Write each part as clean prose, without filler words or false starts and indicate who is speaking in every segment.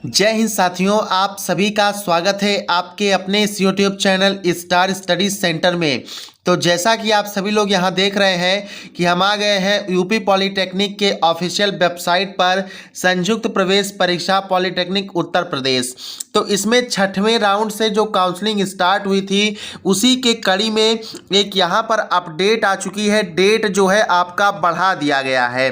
Speaker 1: जय हिंद साथियों, आप सभी का स्वागत है आपके अपने इस YouTube channel star studies centre में। तो जैसा कि आप सभी लोग यहां देख रहे हैं कि हम आ गए हैं यूपी पॉलिटेक्निक के ऑफिशियल वेबसाइट पर संयुक्त प्रवेश परीक्षा पॉलिटेक्निक उत्तर प्रदेश। तो इसमें 6वें राउंड से जो काउंसलिंग स्टार्ट हुई थी उसी के कड़ी में एक यहां पर अपडेट आ चुकी है। डेट जो है आपका बढ़ा दिया गया है,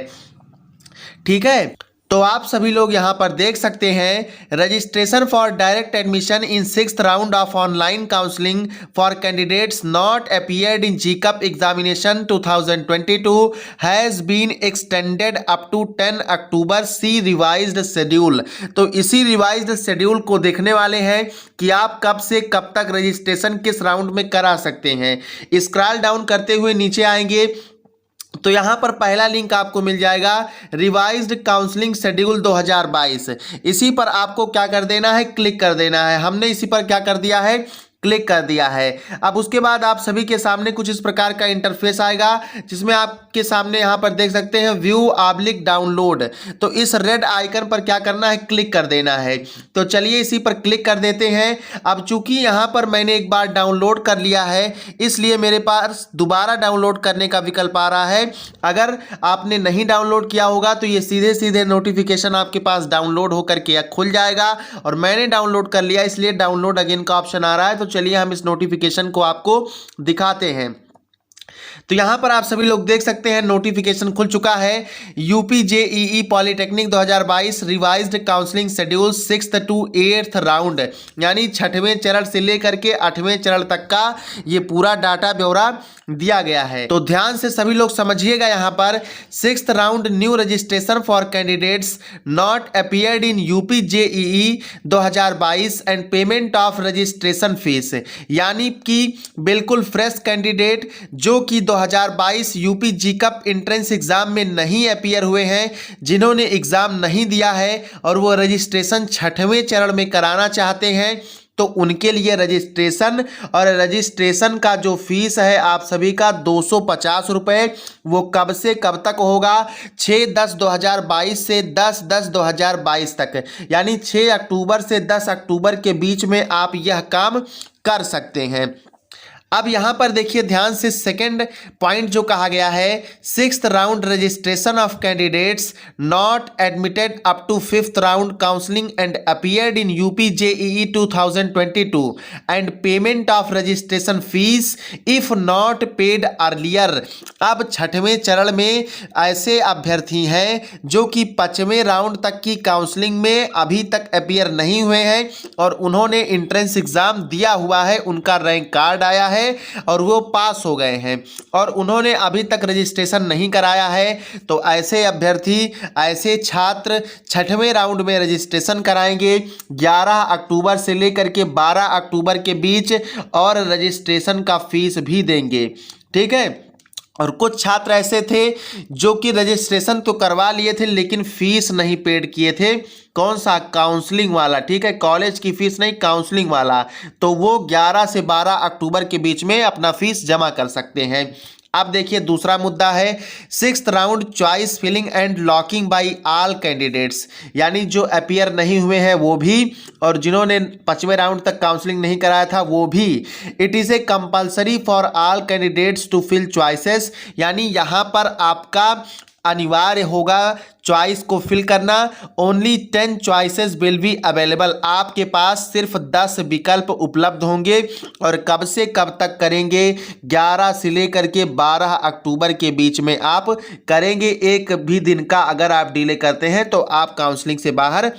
Speaker 1: ठीक है। तो आप सभी लोग यहां पर देख सकते हैं registration for direct admission in 6th round of online counselling for candidates not appeared in जीकअप examination 2022 has been extended up to 10 October. See revised schedule. तो इसी रिवाइज्ड शेड्यूल को देखने वाले हैं कि आप कब से कब तक रजिस्ट्रेशन किस राउंड में करा सकते हैं। स्क्रॉल डाउन करते हुए नीचे आएंगे तो यहां पर पहला लिंक आपको मिल जाएगा रिवाइज्ड काउंसलिंग शेड्यूल 2022। इसी पर आपको क्या कर देना है, क्लिक कर देना है। हमने इसी पर क्या कर दिया है, क्लिक कर दिया है। अब उसके बाद आप सभी के सामने कुछ इस प्रकार का इंटरफेस आएगा जिसमें आपके सामने यहां पर देख सकते हैं व्यू ऑब्लिक डाउनलोड। तो इस रेड आइकन पर क्या करना है, क्लिक कर देना है। तो चलिए इसी पर क्लिक कर देते हैं। अब चूंकि यहां पर मैंने एक बार डाउनलोड कर लिया है इसलिए मेरे पास दोबारा डाउनलोड करने का विकल्प आ रहा है। अगर आपने नहीं डाउनलोड किया होगा तो ये सीधे सीधे नोटिफिकेशन आपके पास डाउनलोड होकर के खुल जाएगा। और मैंने डाउनलोड कर लिया इसलिए डाउनलोड अगेन का ऑप्शन आ रहा है। तो चलिए हम इस नोटिफिकेशन को आपको दिखाते हैं। तो यहां पर आप सभी लोग देख सकते हैं नोटिफिकेशन खुल चुका है। UP JEE polytechnic 2022 revised counselling schedule 6th to 8th round, यानी 6वें चरण से लेकर के 8वें चरण तक का ये पूरा डाटा ब्यौरा दिया गया है। तो ध्यान से सभी लोग समझिएगा। यहां पर 6th round new registration for candidates not appeared in UP JEE 2022 and payment of registration fees, यानी कि बिल्कुल फ्रेश कैंडिडेट जो कि 2022 यूपी जीकअप एंट्रेंस एग्जाम में नहीं अपीयर हुए हैं, जिन्होंने एग्जाम नहीं दिया है और वो रजिस्ट्रेशन 6वें चरण में कराना चाहते हैं, तो उनके लिए रजिस्ट्रेशन और रजिस्ट्रेशन का जो फीस है आप सभी का 250 रुपये, वो कब से कब तक होगा, 6/10/2022 से 10/10/2022 तक, यानी 6 अक्टूबर से 10 अक्टूबर के बीच में आप यह काम कर सकते हैं। अब यहां पर देखिए ध्यान से, सेकंड पॉइंट जो कहा गया है 6th round registration of candidates not admitted up to 5th round counselling and appeared in UP JEE 2022 and payment of registration fees if not paid earlier. अब 6वें चरण में ऐसे अभ्यर्थी हैं जो कि 5वें राउंड तक की काउंसलिंग में अभी तक अपीयर नहीं हुए हैं और उन्होंने एंट्रेंस एग्जाम दिया हुआ है, उनका रैंक कार्ड आया है और वो पास हो गए हैं और उन्होंने अभी तक रजिस्ट्रेशन नहीं कराया है। तो ऐसे अभ्यर्थी, ऐसे छात्र 6वें राउंड में रजिस्ट्रेशन कराएंगे 11 अक्टूबर से लेकर के 12 अक्टूबर के बीच और रजिस्ट्रेशन का फीस भी देंगे, ठीक है। और कुछ छात्र ऐसे थे जो कि रजिस्ट्रेशन तो करवा लिए थे लेकिन फीस नहीं पेड किए थे। कौन सा, काउंसलिंग वाला, ठीक है, कॉलेज की फीस नहीं, काउंसलिंग वाला। तो वो 11 से 12 अक्टूबर के बीच में अपना फीस जमा कर सकते हैं। अब देखिए दूसरा मुद्दा है 6th round choice filling and locking by all candidates, यानी जो अपीयर नहीं हुए हैं वो भी और जिन्होंने 5वें राउंड तक काउंसलिंग नहीं कराया था वो भी। It is a compulsory for all candidates to fill choices, यानी यहाँ पर आपका अनिवार्य होगा चॉइस को फिल करना। Only 10 choices will be available, आपके पास सिर्फ 10 विकल्प उपलब्ध होंगे और कब से कब तक करेंगे, 11 से लेकर के 12 अक्टूबर के बीच में आप करेंगे। एक भी दिन का अगर आप डिले करते हैं तो आप काउंसलिंग से बाहर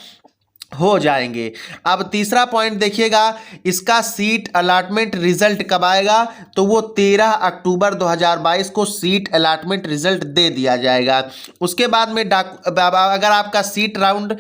Speaker 1: हो जाएंगे। अब तीसरा पॉइंट देखिएगा, इसका सीट अलॉटमेंट रिजल्ट कब आएगा, तो वो 13 अक्टूबर 2022 को सीट अलॉटमेंट रिजल्ट दे दिया जाएगा। उसके बाद में अगर आपका सीट राउंड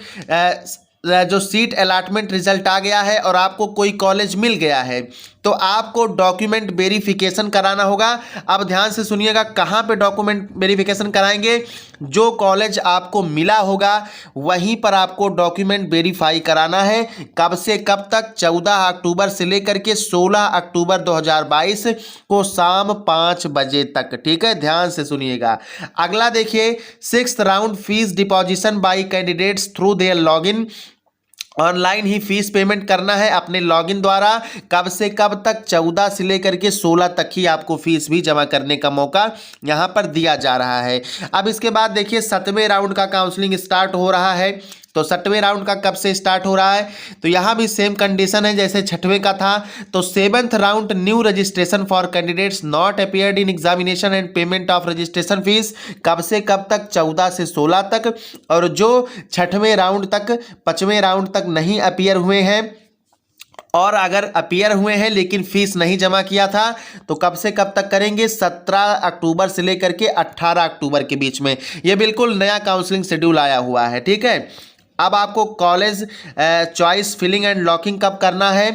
Speaker 1: जो सीट अलॉटमेंट रिजल्ट आ गया है और आपको कोई कॉलेज मिल गया है तो आपको डॉक्यूमेंट वेरिफिकेशन कराना होगा। अब ध्यान से सुनिएगा, कहाँ पे डॉक्यूमेंट वेरिफिकेशन कराएंगे, जो कॉलेज आपको मिला होगा वहीं पर आपको डॉक्यूमेंट वेरीफाई कराना है। कब से कब तक, 14 अक्टूबर से लेकर के 16 अक्टूबर 2022 को शाम 5 बजे तक, ठीक है, ध्यान से सुनिएगा। अगला देखिए 6th round fees deposition bye candidates through their login online he fees payment करना है अपने लॉगिन द्वारा। कब से कब तक? 14 से लेकर के 16 तक ही आपको फीस भी जमा करने का मौका यहाँ पर दिया जा रहा है। अब इसके बाद देखिए 7वें राउंड का काउंसलिंग स्टार्ट हो रहा है। तो 7वें राउंड का कब से स्टार्ट हो रहा है? तो यहाँ भी सेम कंडीशन है जैसे 6वें का था। तो 7th round new registration for candidates not appeared in examination and payment of registration fees. कब से कब तक? 14 से 16 तक। और जो 6वें राउंड तक 5वें राउंड तक नहीं अपीयर हुए हैं और अगर अपीयर हुए हैं लेकिन फीस नहीं जमा किया था तो कब से कब तक करेंगे? 17 अक्टूबर से लेकर के 18 अक्टूबर के बीच में। ये बिल्कुल नया काउंसलिंग शेड्यूल आया हुआ है, ठीक है। अब आपको college choice filling and locking कब करना है?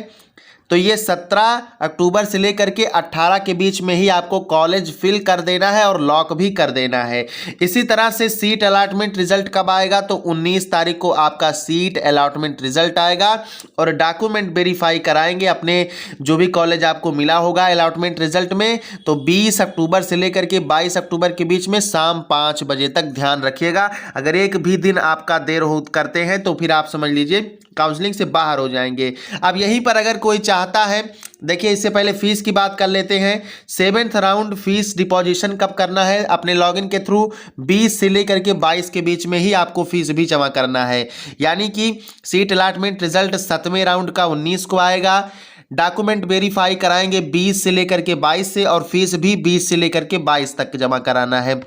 Speaker 1: तो ये 17 अक्टूबर से लेकर के 18 के बीच में ही आपको कॉलेज फिल कर देना है और लॉक भी कर देना है। इसी तरह से सीट अलॉटमेंट रिजल्ट कब आएगा? तो 19 तारीख को आपका सीट अलॉटमेंट रिजल्ट आएगा और डॉक्यूमेंट वेरीफाई कराएंगे अपने जो भी कॉलेज आपको मिला होगा अलॉटमेंट रिजल्ट में। तो 20 अक्टूबर से लेकर के 22 अक्टूबर के बीच में शाम 5 बजे तक ध्यान रखिएगा। अगर एक भी दिन आपका देर हो करते हैं तो फिर आप समझ लीजिए काउंसलिंग से बाहर हो जाएंगे। अब यहीं पर अगर कोई चाहता है, देखिए इससे पहले फीस की बात कर लेते हैं। 7th राउंड फीस डिपॉजिशन कब करना है? अपने लॉगिन के थ्रू 20 से लेकर के 22 के बीच में ही आपको फीस भी जमा करना है। यानी कि सीट अलॉटमेंट रिजल्ट 7वें राउंड का 19 को आएगा। डॉक्यूमेंट वेरीफाई कराएंगे 20 से लेकर के 22 से और फीस भी 20 से लेकर के 22 तक जमा कराना है।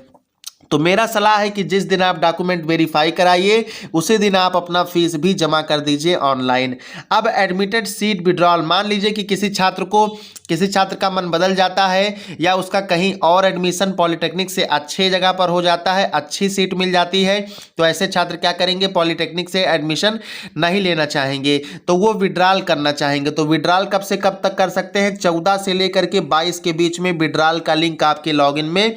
Speaker 1: तो मेरा सलाह है कि जिस दिन आप डॉक्यूमेंट वेरीफाई कराइए उसी दिन आप अपना फीस भी जमा कर दीजिए ऑनलाइन। अब एडमिटेड सीट विड्रॉल, मान लीजिए कि किसी छात्र का मन बदल जाता है या उसका कहीं और एडमिशन पॉलिटेक्निक से अच्छे जगह पर हो जाता है, अच्छी सीट मिल जाती है, तो ऐसे छात्र क्या करेंगे? पॉलिटेक्निक से एडमिशन नहीं लेना चाहेंगे तो वो विड्रॉल करना चाहेंगे। तो विड्रॉल कब से कब तक कर सकते हैं? 14 से लेकर के 22 के बीच में विड्रॉल का लिंक आपके लॉगिन में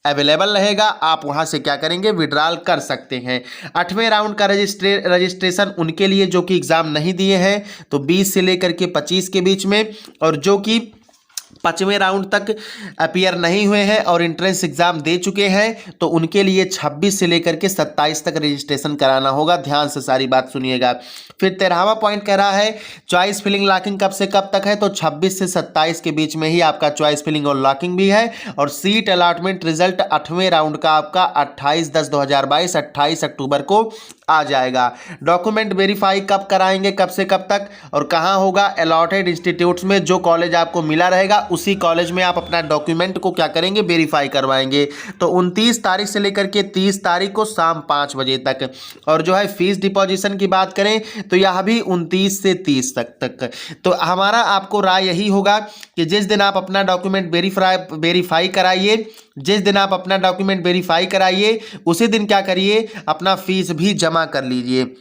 Speaker 1: अवेलेबल रहेगा। आप वहां से क्या करेंगे? विड्रॉल कर सकते हैं। 8वें राउंड का रजिस्ट्रेशन उनके लिए जो कि एग्ज़ाम नहीं दिए हैं तो 20 से लेकर के 25 के बीच में, और जो कि 5वें राउंड तक अपीयर नहीं हुए हैं और एंट्रेंस एग्जाम दे चुके हैं तो उनके लिए 26 से लेकर के 27 तक रजिस्ट्रेशन कराना होगा। ध्यान से सारी बात सुनिएगा। फिर 13वां पॉइंट कह रहा है चॉइस फिलिंग लॉकिंग कब से कब तक है? तो 26 से 27 के बीच में ही आपका चॉइस फिलिंग और लॉकिंग भी है। और सीट अलॉटमेंट रिजल्ट 8वें राउंड का आपका 28/10/2022 28 अक्टूबर को आ जाएगा। डॉक्यूमेंट वेरीफाई कब कराएंगे, कब से कब तक और कहाँ होगा? अलॉटेड इंस्टीट्यूट्स में। जो कॉलेज आपको मिला रहेगा उसी कॉलेज में आप अपना डॉक्यूमेंट को क्या करेंगे? वेरीफाई करवाएंगे। तो 29 तारीख से लेकर के 30 तारीख को शाम 5 बजे तक। और जो है फीस डिपॉजिशन की बात करें तो यह भी 29 से 30 तक। तो हमारा आपको राय यही होगा कि जिस दिन आप अपना डॉक्यूमेंट वेरीफाई कराइए, जिस दिन आप अपना डॉक्यूमेंट वेरीफाई कराइए उसी दिन क्या करिए? अपना फीस भी जमा कर लीजिए।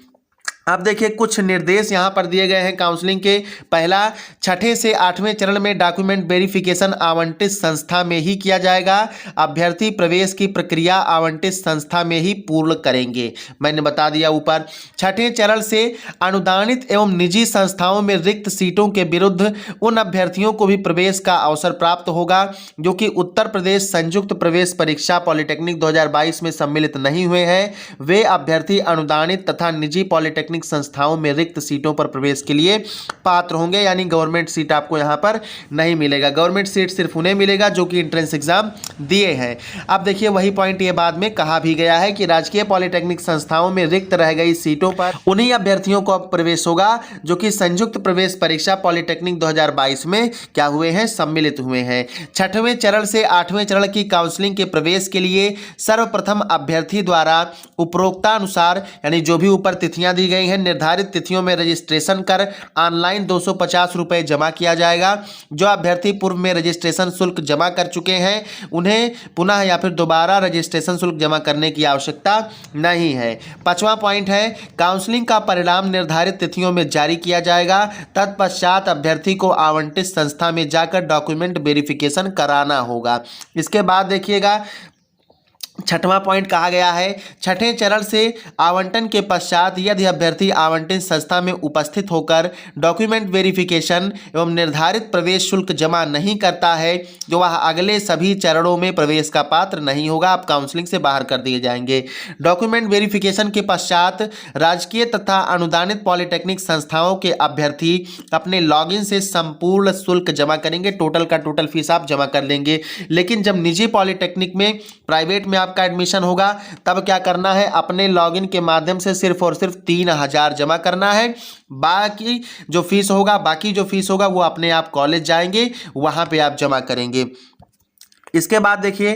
Speaker 1: अब देखिए कुछ निर्देश यहाँ पर दिए गए हैं काउंसलिंग के। पहला, 6ठे से 8वें चरण में डॉक्यूमेंट वेरिफिकेशन आवंटित संस्था में ही किया जाएगा। अभ्यर्थी प्रवेश की प्रक्रिया आवंटित संस्था में ही पूर्ण करेंगे। मैंने बता दिया ऊपर। 6ठे चरण से अनुदानित एवं निजी संस्थाओं में रिक्त सीटों के विरुद्ध उन अभ्यर्थियों को भी प्रवेश का अवसर प्राप्त होगा जो कि उत्तर प्रदेश संयुक्त प्रवेश परीक्षा पॉलिटेक्निक 2022 में सम्मिलित नहीं हुए हैं। वे अभ्यर्थी अनुदानित तथा निजी पॉलिटेक्निक संस्थाओं में रिक्त सीटों पर प्रवेश के लिए पात्र होंगे। यानी गवर्नमेंट सीट आपको यहां पर नहीं मिलेगा। गवर्नमेंट सीट सिर्फ उन्हें मिलेगा जो कि एंट्रेंस एग्जाम दिए हैं। अब देखिए वही पॉइंट ये बाद में कहा भी गया है कि राजकीय पॉलिटेक्निक संस्थाओं में रिक्त रह गई सीटों पर उन्हीं अभ्यर्थियों को प्रवेश होगा जो कि संयुक्त प्रवेश परीक्षा पॉलिटेक्निक 2022 में क्या हुए हैं? सम्मिलित हुए हैं। 6वें चरण से 8वें चरण की काउंसलिंग के प्रवेश के लिए सर्वप्रथम अभ्यर्थी द्वारा उपरोक्तानुसार यानी जो भी ऊपर तिथियां दी गई हैं निर्धारित तिथियों में रजिस्ट्रेशन कर ऑनलाइन 250 रुपये जमा किया जाएगा। जो अभ्यर्थी पूर्व में रजिस्ट्रेशन शुल्क जमा कर चुके हैं उन्हें पुनः या फिर दोबारा रजिस्ट्रेशन शुल्क जमा करने की आवश्यकता नहीं है। 5वां पॉइंट है काउंसलिंग का परिणाम निर्धारित तिथियों में जारी किया जाएगा। तत्पश्चात अभ्यर्थी को आवंटित संस्था में जाकर डॉक्यूमेंट वेरिफिकेशन कराना होगा। इसके बाद देखिएगा छठवां पॉइंट कहा गया है, छठे चरण से आवंटन के पश्चात यदि अभ्यर्थी आवंटित संस्था में उपस्थित होकर डॉक्यूमेंट वेरिफिकेशन एवं निर्धारित प्रवेश शुल्क जमा नहीं करता है तो वह अगले सभी चरणों में प्रवेश का पात्र नहीं होगा, आप काउंसलिंग से बाहर कर दिए जाएंगे। डॉक्यूमेंट वेरिफिकेशन के पश्चात राजकीय तथा अनुदानित पॉलिटेक्निक संस्थाओं के अभ्यर्थी अपने लॉगिन से संपूर्ण शुल्क जमा करेंगे, टोटल का टोटल फीस आप जमा कर लेंगे। लेकिन जब निजी पॉलिटेक्निक में, प्राइवेट में आपका एडमिशन होगा तब क्या करना है, अपने लॉगिन के माध्यम से सिर्फ और सिर्फ 3000 जमा करना है। बाकी जो फीस होगा वो अपने आप कॉलेज जाएंगे, वहां पे आप जमा करेंगे। इसके बाद देखिए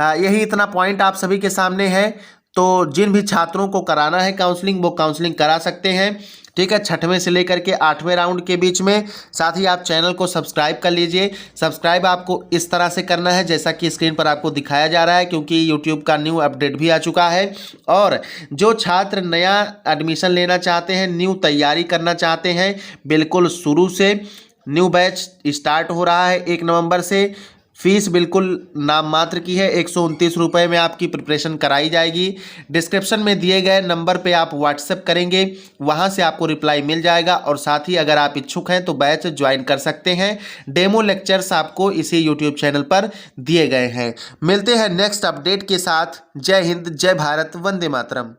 Speaker 1: यही इतना पॉइंट आप सभी के सामने है। तो जिन भी छात्रों को कराना है काउंसलिंग वो काउंसलिंग करा सकते हैं, ठीक है, छठवें से लेकर के 8वें राउंड के बीच में। साथ ही आप चैनल को सब्सक्राइब कर लीजिए। सब्सक्राइब आपको इस तरह से करना है जैसा कि स्क्रीन पर आपको दिखाया जा रहा है, क्योंकि यूट्यूब का न्यू अपडेट भी आ चुका है। और जो छात्र नया एडमिशन लेना चाहते हैं, न्यू तैयारी करना चाहते हैं, बिल्कुल शुरू से न्यू बैच स्टार्ट हो रहा है 1 नवंबर से। फीस बिल्कुल नाम मात्र की है, 129 रुपये में आपकी प्रिपरेशन कराई जाएगी। डिस्क्रिप्शन में दिए गए नंबर पे आप व्हाट्सएप करेंगे, वहां से आपको रिप्लाई मिल जाएगा। और साथ ही अगर आप इच्छुक हैं तो बैच ज्वाइन कर सकते हैं। डेमो लेक्चर्स आपको इसी यूट्यूब चैनल पर दिए गए हैं। मिलते हैं नेक्स्ट अपडेट के साथ। जय हिंद, जय भारत, वंदे मातरम।